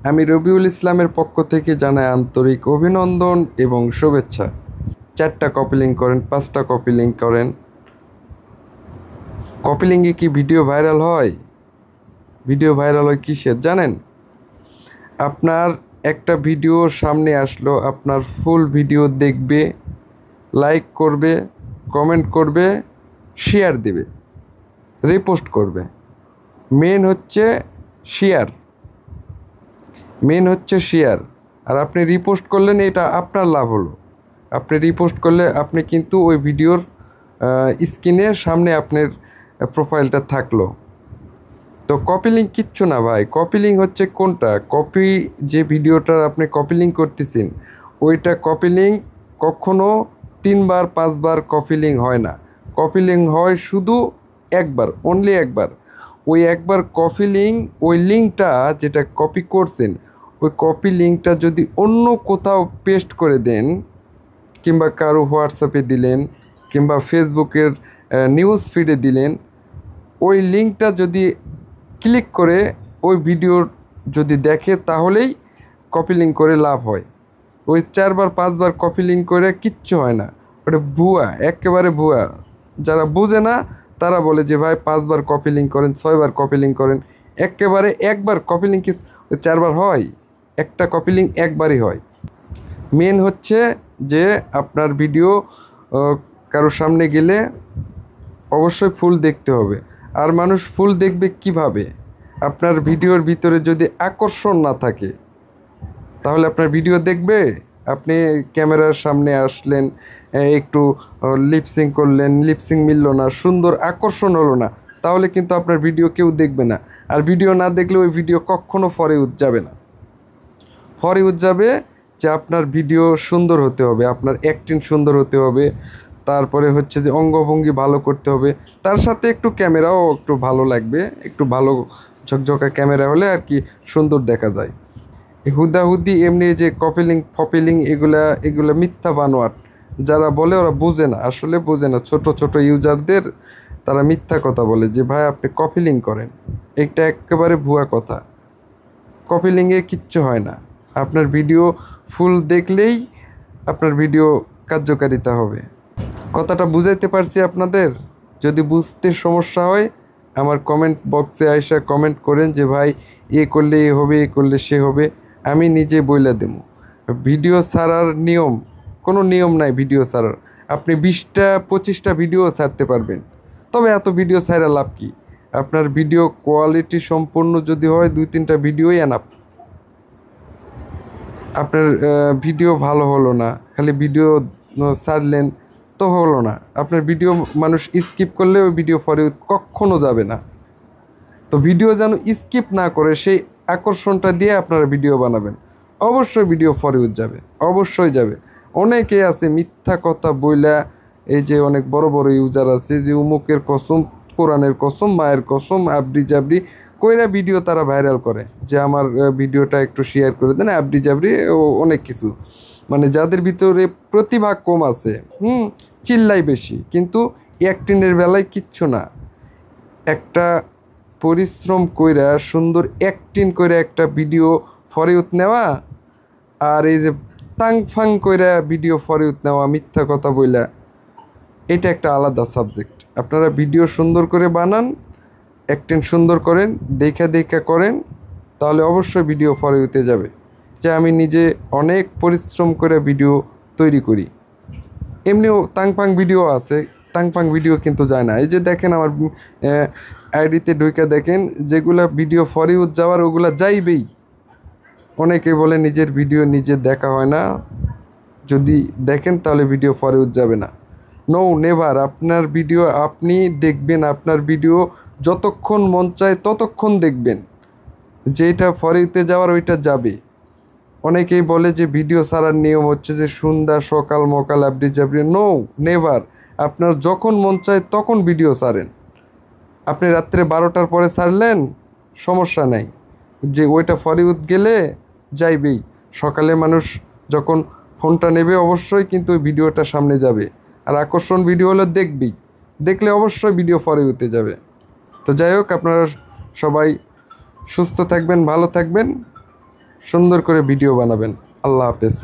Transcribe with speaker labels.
Speaker 1: আমি রবিউল ইসলামের পক্ষ থেকে জানাই আন্তরিক অভিনন্দন এবং শুভেচ্ছা। 4টা কপি লিঙ্ক করেন, 5টা কপি লিঙ্ক করেন। কপি লিঙ্কে কি ভিডিও ভাইরাল হয়? ভিডিও ভাইরাল হয় কিসের জানেন? আপনার একটা ভিডিও সামনে আসলো, আপনার ফুল ভিডিও দেখবে, লাইক করবে, কমেন্ট করবে, শেয়ার দেবে, রিপোস্ট করবে। মেন হচ্ছে শেয়ার, আর আপনি রিপোস্ট করলেন, এটা আপনার লাভ হলো। আপনি রিপোস্ট করলে আপনি কিন্তু ওই ভিডিওর স্ক্রিনের সামনে আপনার প্রোফাইলটা থাকলো। তো কপি লিঙ্ক কিচ্ছু না ভাই। কপি লিঙ্ক হচ্ছে কোনটা? যে ভিডিওটার আপনি কপি লিঙ্ক করতেছেন, ওইটা কপি লিঙ্ক কখনো 3বার 5বার কপি লিঙ্ক হয় না। কপি লিঙ্ক হয় শুধু একবার, অনলি একবার। ওই একবার কপি লিঙ্ক, ওই লিঙ্কটা যেটা কপি করছেন, ওই কপি লিঙ্কটা যদি অন্য কোথাও পেস্ট করে দেন, কিংবা কারো হোয়াটসঅ্যাপে দিলেন, কিংবা ফেসবুকের নিউজ ফিডে দিলেন, ওই লিঙ্কটা যদি ক্লিক করে ওই ভিডিওর যদি দেখে, তাহলেই কপি লিঙ্ক করে লাভ হয়। ওই 4বার 5বার কপি লিঙ্ক করে কিচ্ছু হয় না, ওটা ভুয়া, একেবারে ভুয়া। যারা বুঝে না তারা বলে যে ভাই 5বার কপি লিঙ্ক করেন, 6বার কপি লিঙ্ক করেন। একেবারে একবার কপি লিঙ্ক 4বার হয়? একটা কপি লিঙ্ক একবারই হয়। মেন হচ্ছে যে আপনার ভিডিও কারোর সামনে গেলে অবশ্যই ফুল দেখতে হবে। আর মানুষ ফুল দেখবে কিভাবে? আপনার ভিডিওর ভিতরে যদি আকর্ষণ না থাকে, তাহলে আপনার ভিডিও দেখবে? আপনি ক্যামেরার সামনে আসলেন, একটু লিপসিং করলেন, লিপসিং মিলল না, সুন্দর আকর্ষণ হলো না, তাহলে কিন্তু আপনার ভিডিও কেউ দেখবে না। আর ভিডিও না দেখলে ওই ভিডিও কখনো ফর ইউজ যাবে না। ফর ইউজ যাবে যে আপনার ভিডিও সুন্দর হতে হবে, আপনার অ্যাক্টিং সুন্দর হতে হবে, তারপরে হচ্ছে যে অঙ্গভঙ্গি ভালো করতে হবে, তার সাথে একটু ক্যামেরাও একটু ভালো লাগবে, একটু ভালো ঝকঝকা ক্যামেরা হলে আর কি সুন্দর দেখা যায়। হুদাহুদি এমনি যে কপি লিঙ্ক ফপি লিঙ্ক এগুলা মিথ্যা বানোয়াট। যারা বলে ওরা বুঝে না, আসলে বুঝে না। ছোট ছোট ইউজারদের তারা মিথ্যা কথা বলে যে ভাই আপনি কপি লিঙ্ক করেন, এটা একেবারে ভুয়া কথা। কপি লিঙ্কে কিচ্ছু হয় না। আপনার ভিডিও ফুল দেখলেই আপনার ভিডিও কার্যকারিতা হবে। কথাটা বুঝাইতে পারছি আপনাদের? যদি বুঝতে সমস্যা হয়, আমার কমেন্ট বক্সে আইসা কমেন্ট করেন যে ভাই এ করলে এ হবে, এ করলে সে হবে, আমি নিজে বইলা দেবো। ভিডিও ছাড়ার নিয়ম, কোনো নিয়ম নাই ভিডিও ছাড়ার। আপনি 20টা 25টা ভিডিও ছাড়তে পারবেন, তবে এত ভিডিও ছাড়া লাভ কি? আপনার ভিডিও কোয়ালিটি সম্পূর্ণ যদি হয়, 2-3টা ভিডিওই এনাফ। আপনার ভিডিও ভালো হলো না, খালি ভিডিও ছাড়লেন তো হলো না। আপনার ভিডিও মানুষ স্কিপ করলে ওই ভিডিও ফর ইউজ কখনো যাবে না। তো ভিডিও যেন স্কিপ না করে, সেই আকর্ষণটা দিয়ে আপনারা ভিডিও বানাবেন, অবশ্যই ভিডিও ফর ইউজ যাবে, অবশ্যই যাবে। অনেকে আছে মিথ্যা কথা বইলা, এই যে অনেক বড় বড় ইউজার আছে যে উমুকের কসম, কোরআনের কসম, মায়ের কসম, আবরি জাবরি কইরা ভিডিও তারা ভাইরাল করে যে আমার ভিডিওটা একটু শেয়ার করে দেন, আবরি জাবরি ও অনেক কিছু। মানে যাদের ভিতরে প্রতিভা কম আছে, চিল্লাই বেশি, কিন্তু অ্যাক্টিংয়ের বেলায় কিচ্ছু না। একটা পরিশ্রম কইরা সুন্দর অ্যাক্টিং করে একটা ভিডিও ফর ইউথ নেওয়া, আর এই যে তাং ফাং কইরা ভিডিও ফর ইউথ নেওয়া মিথ্যা কথা বইলা, এটা একটা আলাদা সাবজেক্ট। আপনারা ভিডিও সুন্দর করে বানান, অ্যাক্টিং সুন্দর করেন, দেখা করেন, তাহলে অবশ্যই ভিডিও ফর ইউতে যাবে। যে আমি নিজে অনেক পরিশ্রম করে ভিডিও তৈরি করি, এমনিও তাংপাং ভিডিও আছে, তাংপাং ভিডিও কিন্তু যায় না। এই যে দেখেন আমার আইডিতে ঢুকে দেখেন, যেগুলা ভিডিও ফর ইউজ যাওয়ার ওগুলা যাইবেই। অনেকে বলে নিজের ভিডিও নিজে দেখা হয় না, যদি দেখেন তাহলে ভিডিও ফর ইউজ যাবে না। No, never. আপনার ভিডিও আপনি দেখবেন, আপনার ভিডিও যতক্ষণ মন চায় ততক্ষণ দেখবেন, যেটা ফর ইউতে যাওয়ার ওইটা যাবে। অনেকেই বলে যে ভিডিও ছাড়ার নিয়ম হচ্ছে যে সন্ধ্যা সকাল মকাল আবরি জাবরি। No, never. আপনার যখন মন চায় তখন ভিডিও ছাড়েন। আপনি রাত্রে 12টার পরে ছাড়লেন, সমস্যা নাই, যে ওইটা ফর ইউথ গেলে যাইবেই। সকালে মানুষ যখন ফোনটা নেবে অবশ্যই কিন্তু ওই ভিডিওটা সামনে যাবে, আর আকর্ষণ ভিডিও হলে দেখবেই, দেখলে অবশ্যই ভিডিও ফর ইউতে যাবে। তো যাই হোক, আপনারা সবাই সুস্থ থাকবেন, ভালো থাকবেন। সুন্দর করে ভিডিও বানাবেন। আল্লাহ হাফেজ।